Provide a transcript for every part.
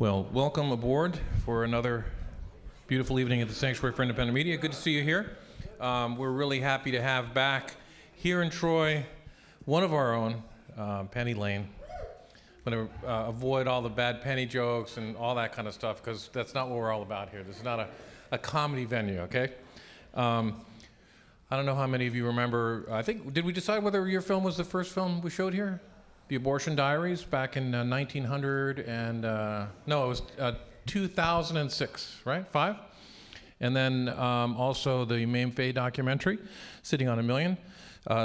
Well, welcome aboard for another beautiful evening at the Sanctuary for Independent Media. Good to see you here. We're really happy to have back here in Troy one of our own, Penny Lane. I'm going to avoid all the bad Penny jokes and all that kind of stuff because that's not what we're all about here. This is not a comedy venue, okay? I don't know how many of you remember, did we decide whether your film was the first film we showed here? The Abortion Diaries back in 1900 and, no, it was 2006, right? 5? And then also the Mame Faye documentary, Sitting on a Million.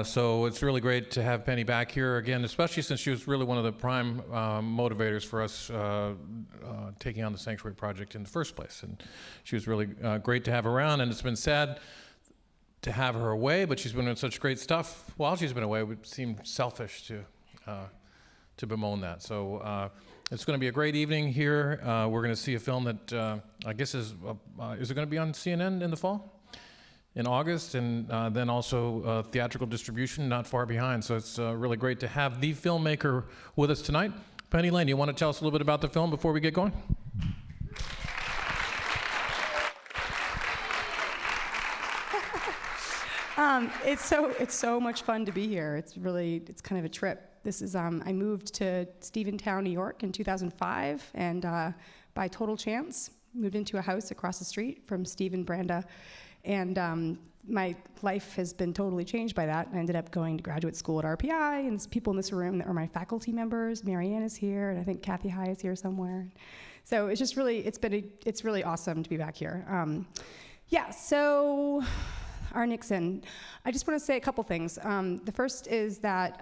So it's really great to have Penny back here again, especially since she was really one of the prime motivators for us taking on the Sanctuary Project in the first place. And she was really great to have around, and it's been sad to have her away, but she's been doing such great stuff while she's been away. It would seem selfish to bemoan that. So it's going to be a great evening here. We're going to see a film that I guess is it going to be on CNN in the fall? In August, and then also theatrical distribution not far behind. So it's really great to have the filmmaker with us tonight. Penny Lane, you want to tell us a little bit about the film before we get going? It's so much fun to be here. It's kind of a trip. This is I moved to Stephentown, New York in 2005, and by total chance moved into a house across the street from Steve and Branda. And my life has been totally changed by that. I ended up going to graduate school at RPI, and there's people in this room that are my faculty members. Marianne is here, and I think Kathy High is here somewhere. So it's just really, it's really awesome to be back here. So our Nixon. I just want to say a couple things. The first is that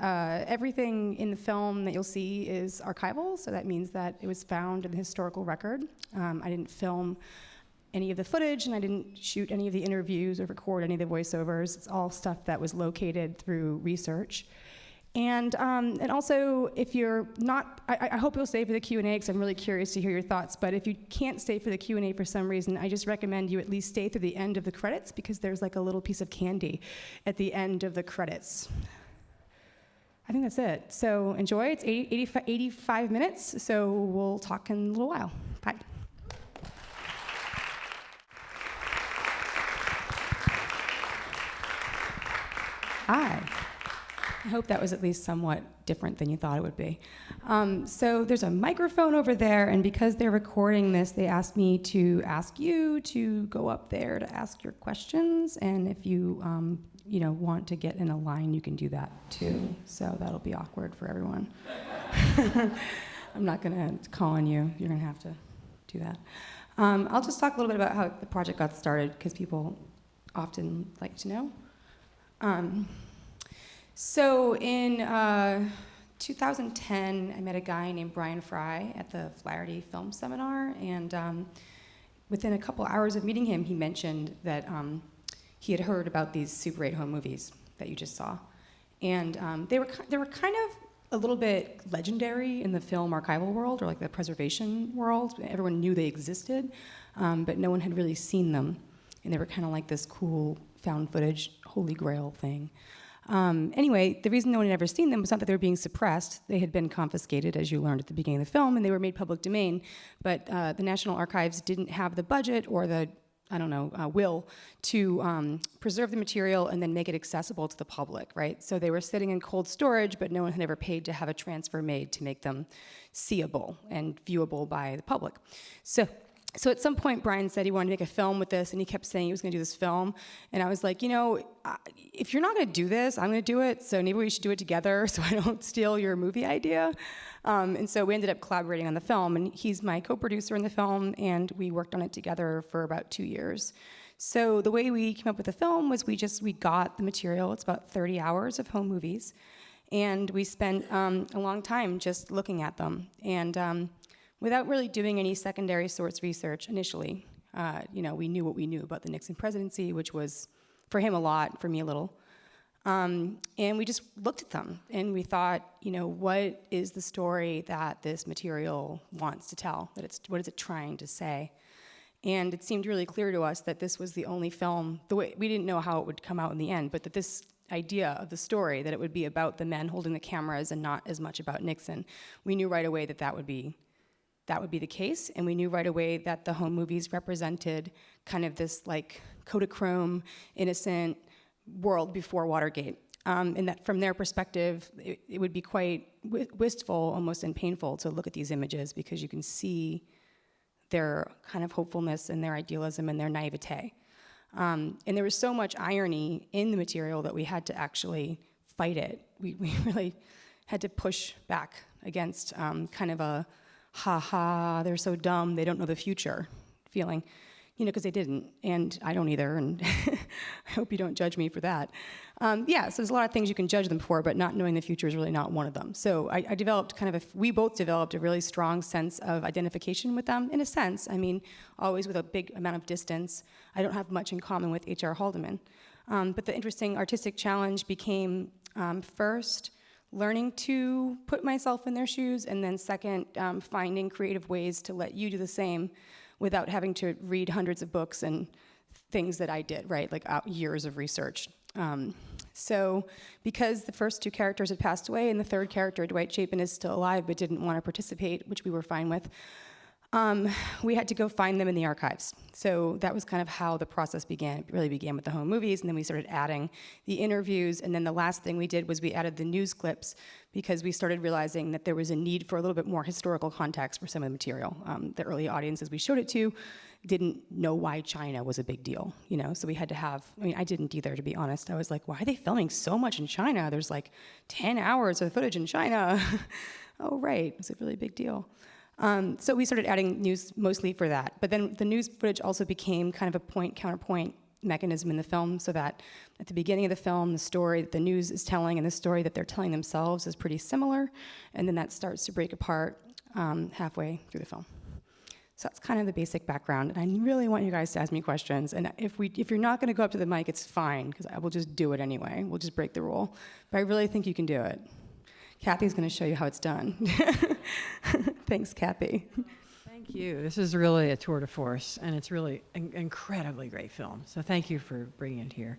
everything in the film that you'll see is archival, so that means that it was found in the historical record. I didn't film any of the footage, and I didn't shoot any of the interviews or record any of the voiceovers. It's all stuff that was located through research. And also, if you're not, I hope you'll stay for the Q&A, because I'm really curious to hear your thoughts, but if you can't stay for the Q&A for some reason, I just recommend you at least stay through the end of the credits, because there's like a little piece of candy at the end of the credits. I think that's it. So enjoy. It's 85 minutes, so we'll talk in a little while. Bye. Hi. I hope that was at least somewhat different than you thought it would be. So there's a microphone over there, and because they're recording this, they asked me to ask you to go up there to ask your questions, and if you want to get in a line, you can do that too. So that'll be awkward for everyone. I'm not going to call on you. You're going to have to do that. I'll just talk a little bit about how the project got started, because people often like to know. So in 2010, I met a guy named Brian Fry at the Flaherty Film Seminar, and within a couple hours of meeting him, he mentioned that he had heard about these Super 8 home movies that you just saw, and they were kind of a little bit legendary in the film archival world, or like the preservation world. Everyone knew they existed, but no one had really seen them, and they were kind of like this cool found footage holy grail thing. Anyway, the reason no one had ever seen them was not that they were being suppressed. They had been confiscated, as you learned at the beginning of the film, and they were made public domain. But the National Archives didn't have the budget or the, will to preserve the material and then make it accessible to the public, right? So they were sitting in cold storage, but no one had ever paid to have a transfer made to make them seeable and viewable by the public. So at some point, Brian said he wanted to make a film with this, and he kept saying he was going to do this film. And I was like, if you're not going to do this, I'm going to do it, so maybe we should do it together so I don't steal your movie idea. And so we ended up collaborating on the film, and he's my co-producer in the film, and we worked on it together for about 2 years. So the way we came up with the film was we got the material. It's about 30 hours of home movies, and we spent a long time just looking at them. And without really doing any secondary source research initially, we knew what we knew about the Nixon presidency, which was, for him, a lot, for me, a little. And we just looked at them, and we thought, what is the story that this material wants to tell? What is it trying to say? And it seemed really clear to us that this was the only film, we didn't know how it would come out in the end, but that this idea of the story, that it would be about the men holding the cameras and not as much about Nixon, we knew right away that that would be that would be the case, and we knew right away that the home movies represented kind of this like Kodachrome, innocent world before Watergate. And that from their perspective, it would be quite wistful, almost and painful to look at these images because you can see their kind of hopefulness and their idealism and their naivete. And there was so much irony in the material that we had to actually fight it. We really had to push back against kind of a ha-ha, they're so dumb, they don't know the future feeling, because they didn't, and I don't either, and I hope you don't judge me for that. So there's a lot of things you can judge them for, but not knowing the future is really not one of them. So I developed we both developed a really strong sense of identification with them, in a sense. I mean, always with a big amount of distance. I don't have much in common with H.R. Haldeman. But the interesting artistic challenge became, first, learning to put myself in their shoes, and then second, finding creative ways to let you do the same without having to read hundreds of books and things that I did, right? Like years of research. So because the first two characters had passed away and the third character, Dwight Chapin, is still alive but didn't want to participate, which we were fine with, we had to go find them in the archives. So that was kind of how the process began. It really began with the home movies, and then we started adding the interviews, and then the last thing we did was we added the news clips because we started realizing that there was a need for a little bit more historical context for some of the material. The early audiences we showed it to didn't know why China was a big deal, so we had to have, I didn't either, to be honest. I was like, why are they filming so much in China? There's like 10 hours of footage in China. Oh, right, it's a really big deal. So we started adding news mostly for that. But then the news footage also became kind of a point-counterpoint mechanism in the film, so that at the beginning of the film, the story that the news is telling and the story that they're telling themselves is pretty similar, and then that starts to break apart halfway through the film. So that's kind of the basic background, and I really want you guys to ask me questions. And if you're not going to go up to the mic, it's fine, because I will just do it anyway. We'll just break the rule. But I really think you can do it. Kathy's going to show you how it's done. Thanks, Kathy. Thank you. This is really a tour de force, and it's really an incredibly great film. So thank you for bringing it here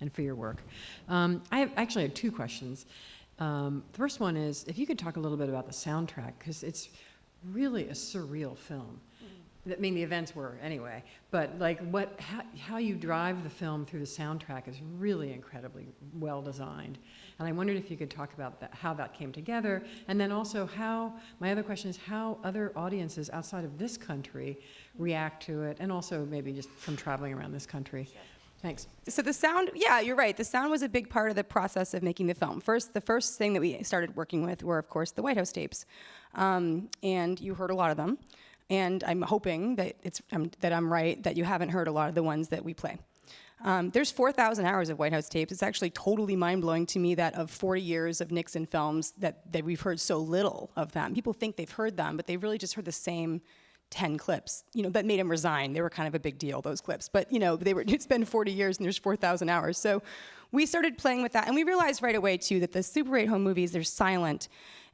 and for your work. I actually have two questions. The first one is, if you could talk a little bit about the soundtrack, because it's really a surreal film. I mean, the events were anyway, but like how you drive the film through the soundtrack is really incredibly well designed. And I wondered if you could talk about that, how that came together, and then also my other question is how other audiences outside of this country react to it, and also maybe just from traveling around this country. Sure. Thanks. So the sound, yeah, you're right. The sound was a big part of the process of making the film. The first thing that we started working with were, of course, the White House tapes. And you heard a lot of them. And I'm hoping that I'm right, that you haven't heard a lot of the ones that we play. There's 4,000 hours of White House tapes. It's actually totally mind-blowing to me that of 40 years of Nixon films that we've heard so little of them. People think they've heard them, but they've really just heard the same 10 clips, that made him resign. They were kind of a big deal, those clips. But, it's been 40 years and there's 4,000 hours. So we started playing with that. And we realized right away, too, that the Super 8 home movies, they're silent.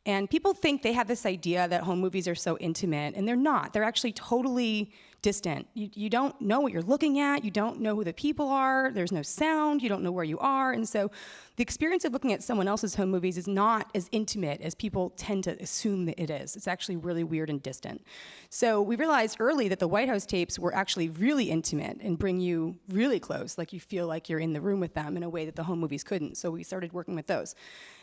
And people think they have this idea that home movies are so intimate, and they're not. They're actually totally distant. You don't know what you're looking at. You don't know who the people are. There's no sound. You don't know where you are. And so the experience of looking at someone else's home movies is not as intimate as people tend to assume that it is. It's actually really weird and distant. So we realized early that the White House tapes were actually really intimate and bring you really close, like you feel like you're in the room with them in a way that the home movies couldn't. So we started working with those.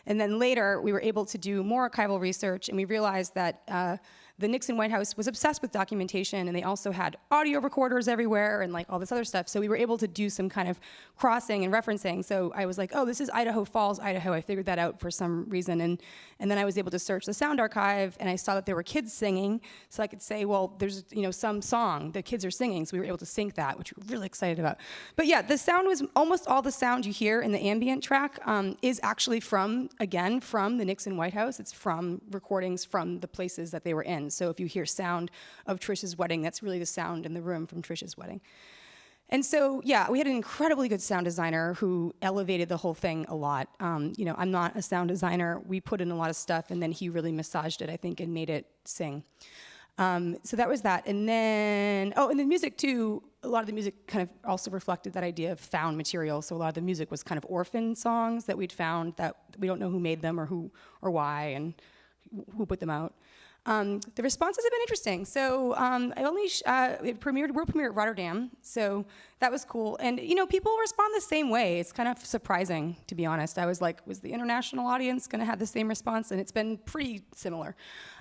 And then later, we were able to do more archival research, and we realized that the Nixon White House was obsessed with documentation, and they also had audio recorders everywhere and like all this other stuff. So we were able to do some kind of crossing and referencing. So I was like, oh, this is Idaho Falls, Idaho. I figured that out for some reason. And then I was able to search the sound archive, and I saw that there were kids singing. So I could say, well, there's some song that kids are singing. So we were able to sync that, which we were really excited about. But yeah, the sound was almost all the sound you hear in the ambient track is actually from the Nixon White House. It's from recordings from the places that they were in. So if you hear sound of Trish's wedding, that's really the sound in the room from Trish's wedding. And so, yeah, we had an incredibly good sound designer who elevated the whole thing a lot. I'm not a sound designer. We put in a lot of stuff, and then he really massaged it, I think, and made it sing. So that was that. And then, and the music, too, a lot of the music kind of also reflected that idea of found material. So a lot of the music was kind of orphan songs that we'd found that we don't know who made them or why and who put them out. The responses have been interesting. So it premiered, world premiere at Rotterdam, so that was cool. And people respond the same way. It's kind of surprising, to be honest. I was like, was the international audience going to have the same response? And it's been pretty similar.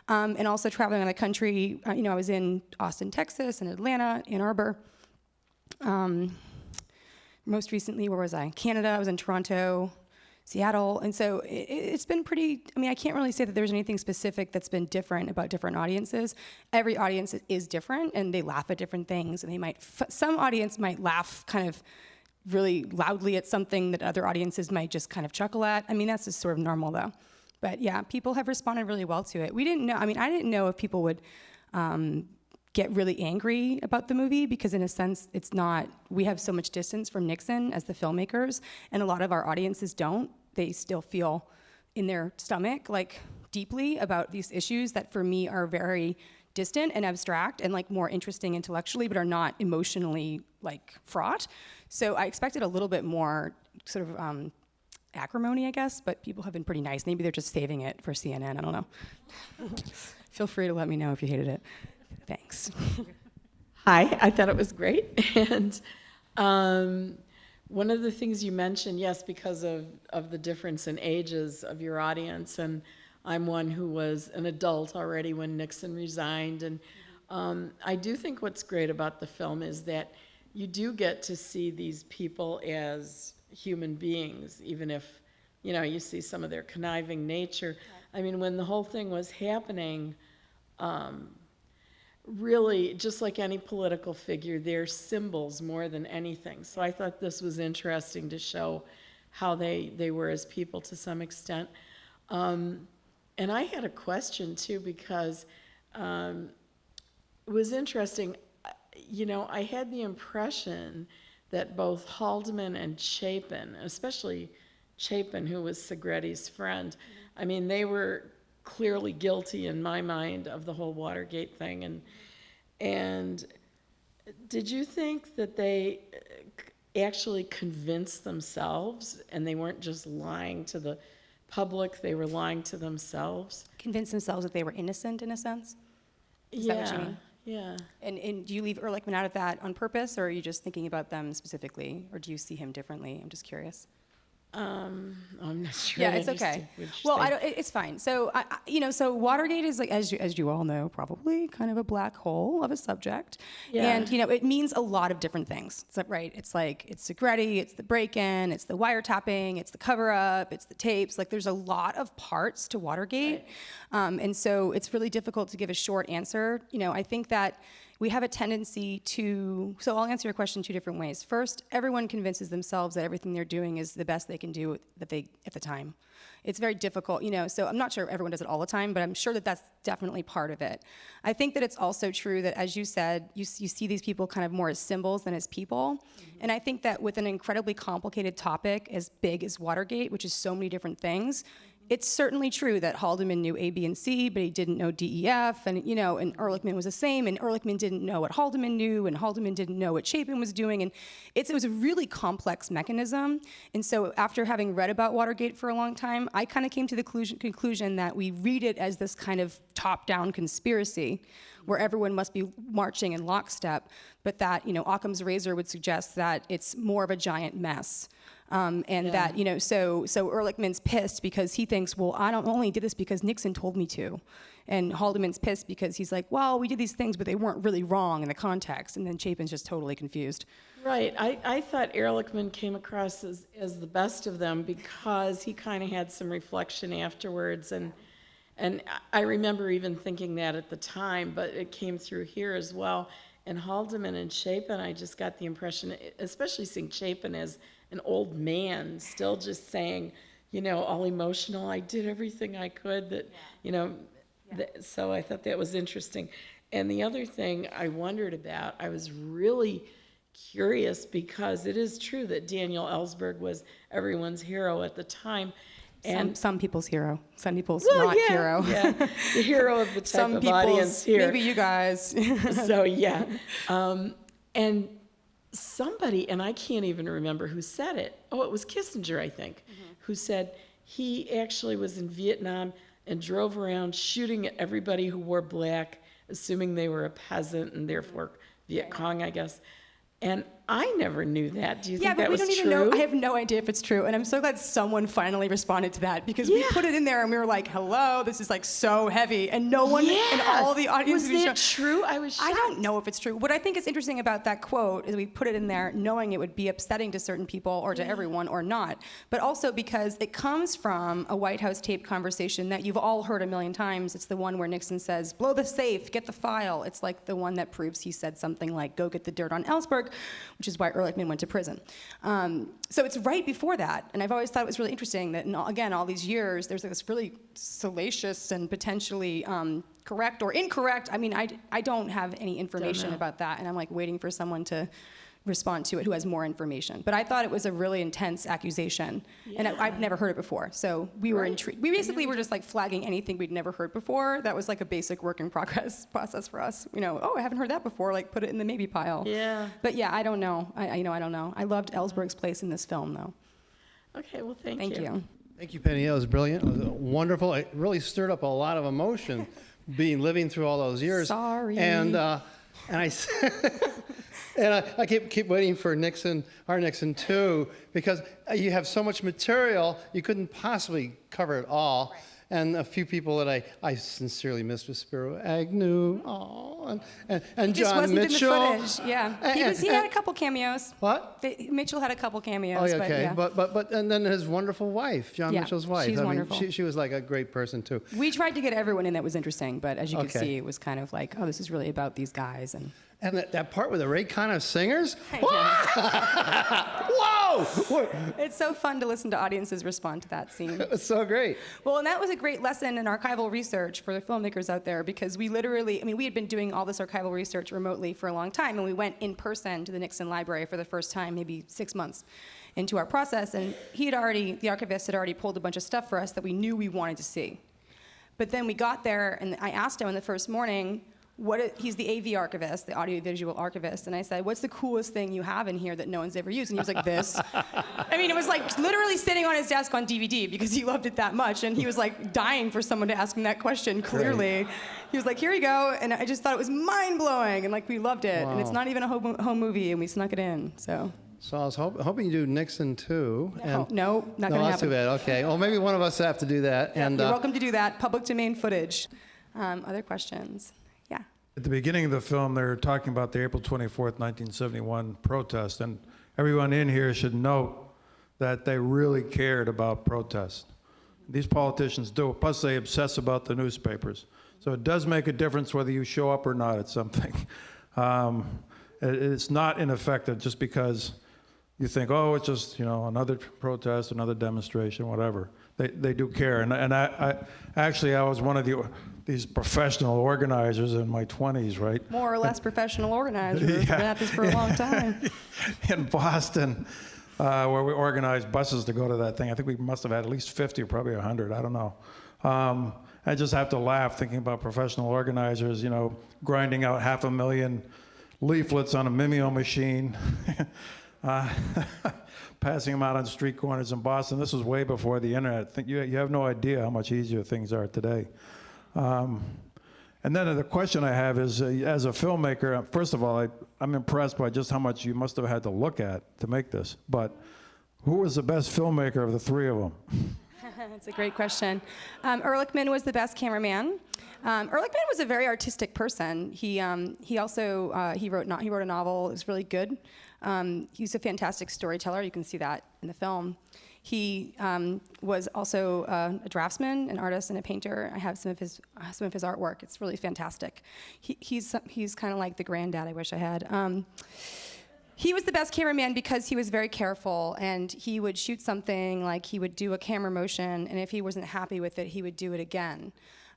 And also traveling around the country, I was in Austin, Texas, and Atlanta, Ann Arbor. Most recently, where was I? Canada. I was in Toronto, Seattle, and so it's been pretty. I can't really say that there's anything specific that's been different about different audiences. Every audience is different, and they laugh at different things, and they might. Some audience might laugh kind of really loudly at something that other audiences might just kind of chuckle at. That's just sort of normal, though. But yeah, people have responded really well to it. We didn't know. I didn't know if people would get really angry about the movie, because in a sense, it's not, we have so much distance from Nixon as the filmmakers, and a lot of our audiences don't. They still feel in their stomach, like, deeply about these issues that for me are very distant and abstract and like more interesting intellectually, but are not emotionally like fraught. So I expected a little bit more sort of acrimony, I guess, but people have been pretty nice. Maybe they're just saving it for CNN, I don't know. Feel free to let me know if you hated it. Thanks. Hi, I thought it was great. And one of the things you mentioned, yes, because of the difference in ages of your audience, and I'm one who was an adult already when Nixon resigned. And I do think what's great about the film is that you do get to see these people as human beings, even if, you see some of their conniving nature. When the whole thing was happening, really, just like any political figure, they're symbols more than anything. So I thought this was interesting to show how they were as people to some extent. And I had a question too, because it was interesting. I had the impression that both Haldeman and Chapin, especially Chapin, who was Segretti's friend, they were clearly guilty in my mind of the whole Watergate thing. And did you think that they actually convinced themselves and they weren't just lying to the public, they were lying to themselves? Convinced themselves that they were innocent, in a sense? Is that what you mean? Yeah. And do you leave Ehrlichman out of that on purpose, or are you just thinking about them specifically, or do you see him differently? I'm just curious. I'm not sure. Yeah, it's okay. Well, it's fine. So, so Watergate is, like, as you all know, probably kind of a black hole of a subject. Yeah. And, it means a lot of different things. It's like, right, it's like, it's Segretti, it's the break-in, it's the wiretapping, it's the cover-up, it's the tapes. Like, there's a lot of parts to Watergate. Right. And so it's really difficult to give a short answer. I think that we have a tendency to, so I'll answer your question two different ways. First, everyone convinces themselves that everything they're doing is the best they can do at the time. It's very difficult, so I'm not sure everyone does it all the time, but I'm sure that that's definitely part of it. I think that it's also true that, as you said, you see these people kind of more as symbols than as people. Mm-hmm. And I think that with an incredibly complicated topic as big as Watergate, which is so many different things, it's certainly true that Haldeman knew A, B, and C, but he didn't know D, E, F, and and Ehrlichman was the same, and Ehrlichman didn't know what Haldeman knew, and Haldeman didn't know what Chapin was doing, and it was a really complex mechanism. And so after having read about Watergate for a long time, I kind of came to the conclusion that we read it as this kind of top-down conspiracy where everyone must be marching in lockstep, but that, Occam's razor would suggest that it's more of a giant mess. That, so Ehrlichman's pissed because he thinks, well, I don't only did this because Nixon told me to. And Haldeman's pissed because he's like, well, we did these things, but they weren't really wrong in the context. And then Chapin's just totally confused. Right. I thought Ehrlichman came across as the best of them because he kind of had some reflection afterwards. And I remember even thinking that at the time, but it came through here as well. And Haldeman and Chapin, I just got the impression, especially seeing Chapin as an old man, still just saying, all emotional, I did everything I could that, so I thought that was interesting. And the other thing I wondered about, I was really curious because it is true that Daniel Ellsberg was everyone's hero at the time. And some people's hero, some people's not hero. Yeah, the hero of the type some of audience here. Maybe you guys. So yeah, and somebody, and I can't even remember who said it. Oh, it was Kissinger, I think, who said he actually was in Vietnam and drove around shooting at everybody who wore black, assuming they were a peasant and therefore Viet Cong, I guess. And I never knew that. Do you think that was true? Yeah, but we don't even know. I have no idea if it's true. And I'm so glad someone finally responded to that, because we put it in there and we were like, hello, this is like so heavy. And no one in all the audience. Was that true? I was shocked. I don't know if it's true. What I think is interesting about that quote is we put it in there knowing it would be upsetting to certain people or to everyone or not. But also because it comes from a White House taped conversation that you've all heard a million times. It's the one where Nixon says, blow the safe, get the file. It's like the one that proves he said something like, go get the dirt on Ellsberg, which is why Ehrlichman went to prison. So it's right before that. And I've always thought it was really interesting that, again, all these years, there's this really salacious and potentially correct or incorrect. I mean, I don't have any information about that. And I'm like waiting for someone to respond to it who has more information. But I thought it was a really intense accusation. And I've never heard it before. So we were intrigued. We basically were just like flagging anything we'd never heard before. That was like a basic work in progress process for us. You know, oh, I haven't heard that before. Like put it in the maybe pile. Yeah. But yeah, I don't know. I don't know. I loved Ellsberg's place in this film, though. Okay, well, thank Thank you. Thank you, Penny. That was brilliant. It was wonderful. It really stirred up a lot of emotion, living through all those years. Sorry. And I and I keep waiting for Nixon, our Nixon 2, because you have so much material, you couldn't possibly cover it all. Right. And a few people that I sincerely missed was Spiro Agnew, and John Mitchell. In the footage. Yeah, he had a couple cameos. What? Mitchell had a couple cameos. Oh, yeah, okay. But, yeah. But and then his wonderful wife, John Mitchell's wife. She's wonderful. She was like a great person too. We tried to get everyone in that was interesting, but as you could see, it was kind of like, oh, this is really about these guys. And that part with the Ray Conniff singers? Whoa! It's so fun to listen to audiences respond to that scene. It was so great. Well, and that was a great lesson in archival research for the filmmakers out there, because we literally, we had been doing all this archival research remotely for a long time, and we went in person to the Nixon library for the first time, maybe 6 months into our process, and the archivist had already pulled a bunch of stuff for us that we knew we wanted to see. But then we got there, and I asked him on the first morning, he's the AV archivist, the audiovisual archivist, and I said, what's the coolest thing you have in here that no one's ever used? And he was like, this. It was like literally sitting on his desk on DVD because he loved it that much, and he was like dying for someone to ask him that question, clearly. Great. He was like, here you go, and I just thought it was mind-blowing, and like we loved it. Wow. And it's not even a home movie, and we snuck it in, so. So I was hoping you do Nixon too. No, not going to happen. That's too bad, okay. Well, maybe one of us have to do that. Yeah, and you're welcome to do that, public domain footage. Other questions? At the beginning of the film, they're talking about the April 24th, 1971 protest, and everyone in here should note that they really cared about protest. These politicians do, plus they obsess about the newspapers. So it does make a difference whether you show up or not at something. It's not ineffective just because you think, oh, it's just another protest, another demonstration, whatever. They do care, and I was one of these professional organizers in my 20s, right? More or less professional organizers. We've been at this for a long time. In Boston, where we organized buses to go to that thing. I think we must have had at least 50 or probably 100. I don't know. I just have to laugh thinking about professional organizers, grinding out 500,000 leaflets on a Mimeo machine. Passing them out on street corners in Boston. This was way before the internet. You have no idea how much easier things are today. And then the question I have is, as a filmmaker, first of all, I'm impressed by just how much you must have had to look at to make this. But who was the best filmmaker of the three of them? That's a great question. Ehrlichman was the best cameraman. Ehrlichman was a very artistic person. He also wrote a novel. It was really good. He's a fantastic storyteller. You can see that in the film. He was also a draftsman, an artist, and a painter. I have some of his artwork. It's really fantastic. He's kind of like the granddad I wish I had. He was the best cameraman because he was very careful, and he would shoot something, like he would do a camera motion, and if he wasn't happy with it, he would do it again.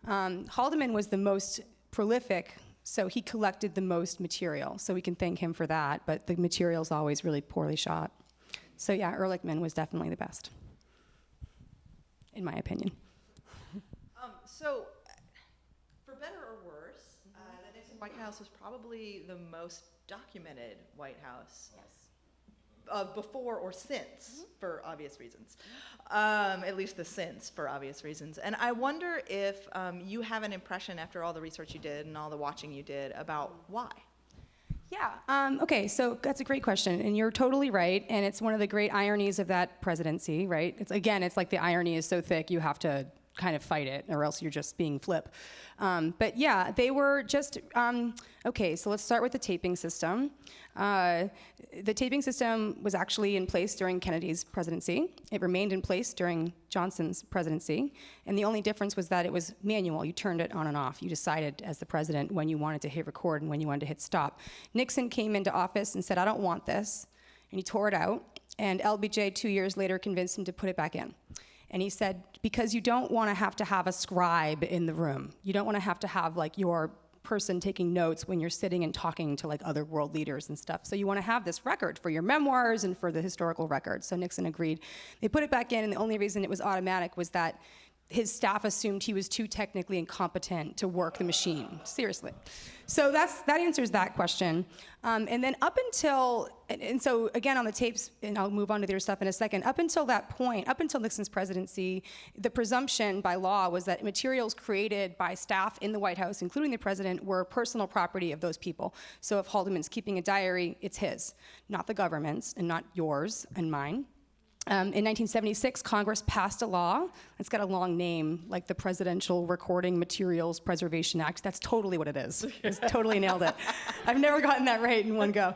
Haldeman was the most prolific, so he collected the most material, so we can thank him for that, but the material's always really poorly shot. So yeah, Ehrlichman was definitely the best, in my opinion. So, for better or worse, the Nixon White House was probably the most documented White House. Yes. of before or since, for obvious reasons. At least the since, for obvious reasons. And I wonder if you have an impression after all the research you did and all the watching you did about why. Yeah. Okay. So that's a great question, and you're totally right. And it's one of the great ironies of that presidency, right? It's like the irony is so thick you have to kind of fight it, or else you're just being flip. But yeah, they were just okay. So let's start with the taping system. The taping system was actually in place during Kennedy's presidency. It remained in place during Johnson's presidency, and the only difference was that it was manual. You turned it on and off. You decided as the president when you wanted to hit record and when you wanted to hit stop. Nixon came into office and said, "I don't want this," and he tore it out. And LBJ 2 years later convinced him to put it back in. And he said, because you don't want to have a scribe in the room. You don't want to have like your person taking notes when you're sitting and talking to like other world leaders and stuff. So you want to have this record for your memoirs and for the historical record. So Nixon agreed. They put it back in, and the only reason it was automatic was that his staff assumed he was too technically incompetent to work the machine. Seriously. So that answers that question. And then up until, and so again on the tapes, and I'll move on to the other stuff in a second, up until that point, up until Nixon's presidency, the presumption by law was that materials created by staff in the White House, including the president, were personal property of those people. So if Haldeman's keeping a diary, it's his, not the government's, and not yours and mine. In 1976, Congress passed a law. It's got a long name, like the Presidential Recording Materials Preservation Act. That's totally what it is. It's totally nailed it. I've never gotten that right in one go.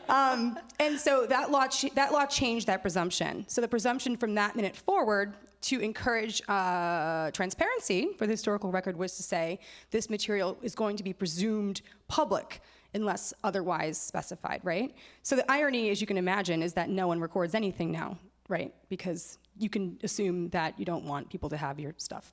And so that law changed that presumption. So the presumption from that minute forward to encourage transparency for the historical record was to say this material is going to be presumed public unless otherwise specified, right? So the irony, as you can imagine, is that no one records anything now. Right, because you can assume that you don't want people to have your stuff.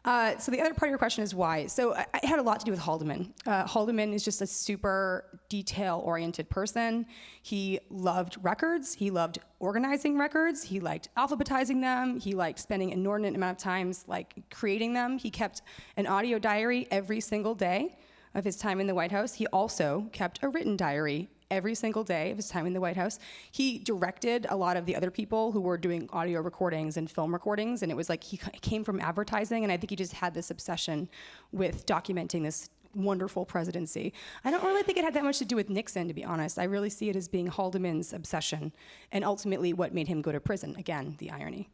So the other part of your question is why. So it had a lot to do with Haldeman. Haldeman is just a super detail-oriented person. He loved records. He loved organizing records. He liked alphabetizing them. He liked spending an inordinate amount of times like creating them. He kept an audio diary every single day of his time in the White House. He also kept a written diary every single day of his time in the White House. He directed a lot of the other people who were doing audio recordings and film recordings, and it was like he came from advertising, and I think he just had this obsession with documenting this wonderful presidency. I don't really think it had that much to do with Nixon, to be honest. I really see it as being Haldeman's obsession, and ultimately what made him go to prison. Again, the irony.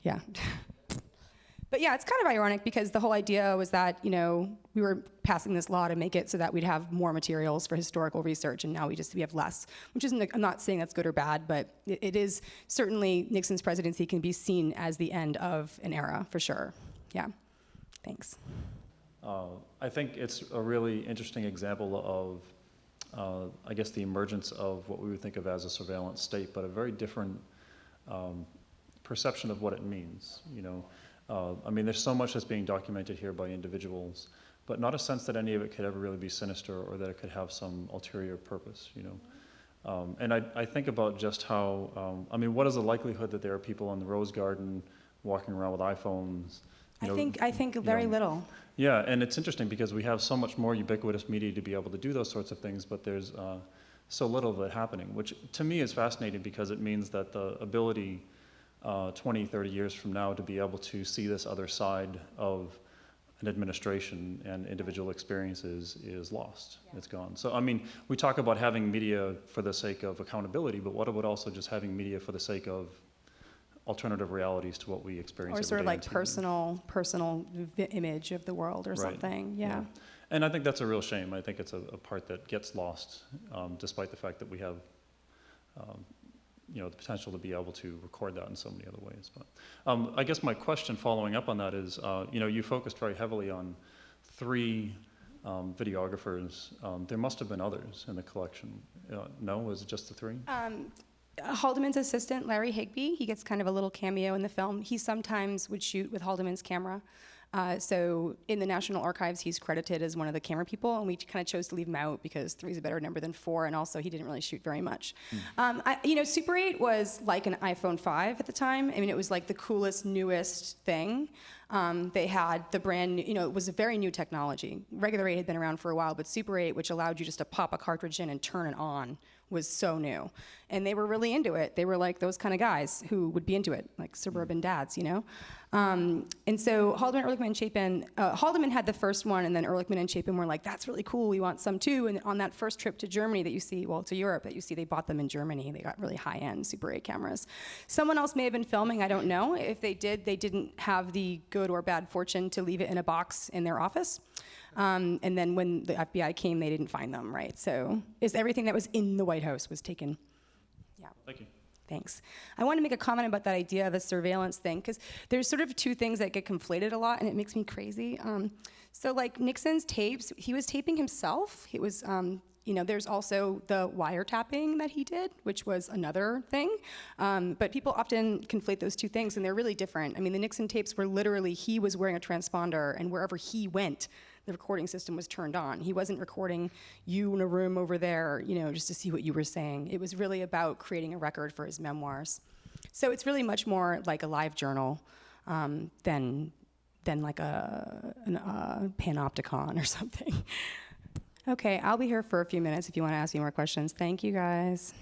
Yeah. But yeah, it's kind of ironic because the whole idea was that, we were passing this law to make it so that we'd have more materials for historical research, and now we have less, which isn't, I'm not saying that's good or bad, but it is certainly Nixon's presidency can be seen as the end of an era, for sure. Yeah, thanks. I think it's a really interesting example of, I guess, the emergence of what we would think of as a surveillance state, but a very different perception of what it means, there's so much that's being documented here by individuals, but not a sense that any of it could ever really be sinister or that it could have some ulterior purpose, And I think about just how, what is the likelihood that there are people in the Rose Garden walking around with iPhones? I think very little. Yeah, and it's interesting because we have so much more ubiquitous media to be able to do those sorts of things, but there's so little of it happening, which to me is fascinating because it means that the ability 20, 30 years from now to be able to see this other side of an administration and individual experiences is lost. Yeah. It's gone. So, we talk about having media for the sake of accountability, but what about also just having media for the sake of alternative realities to what we experience every day? Or sort of like personal image of the world or something, yeah. And I think that's a real shame. I think it's a part that gets lost, despite the fact that we have the potential to be able to record that in so many other ways. But I guess my question following up on that is, you focused very heavily on 3 videographers. There must have been others in the collection. No, was it just the 3? Haldeman's assistant, Larry Higbee, he gets kind of a little cameo in the film. He sometimes would shoot with Haldeman's camera. So in the National Archives, he's credited as one of the camera people, and we kind of chose to leave him out because 3 is a better number than 4, and also he didn't really shoot very much. Super 8 was like an iPhone 5 at the time. It was like the coolest, newest thing. They had the brand new, it was a very new technology. Regular 8 had been around for a while, but Super 8, which allowed you just to pop a cartridge in and turn it on, was so new. And they were really into it. They were like those kind of guys who would be into it, like suburban dads, you know? And so Haldeman, Ehrlichman, and Chapin, Haldeman had the first one, and then Ehrlichman and Chapin were like, that's really cool, we want some too. And on that first trip to Germany that you see, well, to Europe that you see, they bought them in Germany. They got really high-end Super 8 cameras. Someone else may have been filming, I don't know. If they did, they didn't have the good or bad fortune to leave it in a box in their office. And then when the FBI came, they didn't find them, right? So everything that was in the White House was taken. Yeah. Thank you. Thanks. I want to make a comment about that idea of a surveillance thing, because there's sort of two things that get conflated a lot, and it makes me crazy. So like Nixon's tapes, he was taping himself. It was, there's also the wiretapping that he did, which was another thing. But people often conflate those two things, and they're really different. I mean, the Nixon tapes were literally, he was wearing a transponder, and wherever he went, the recording system was turned on. He wasn't recording you in a room over there, just to see what you were saying. It was really about creating a record for his memoirs. So it's really much more like a live journal than like a panopticon or something. Okay, I'll be here for a few minutes if you want to ask me more questions. Thank you, guys.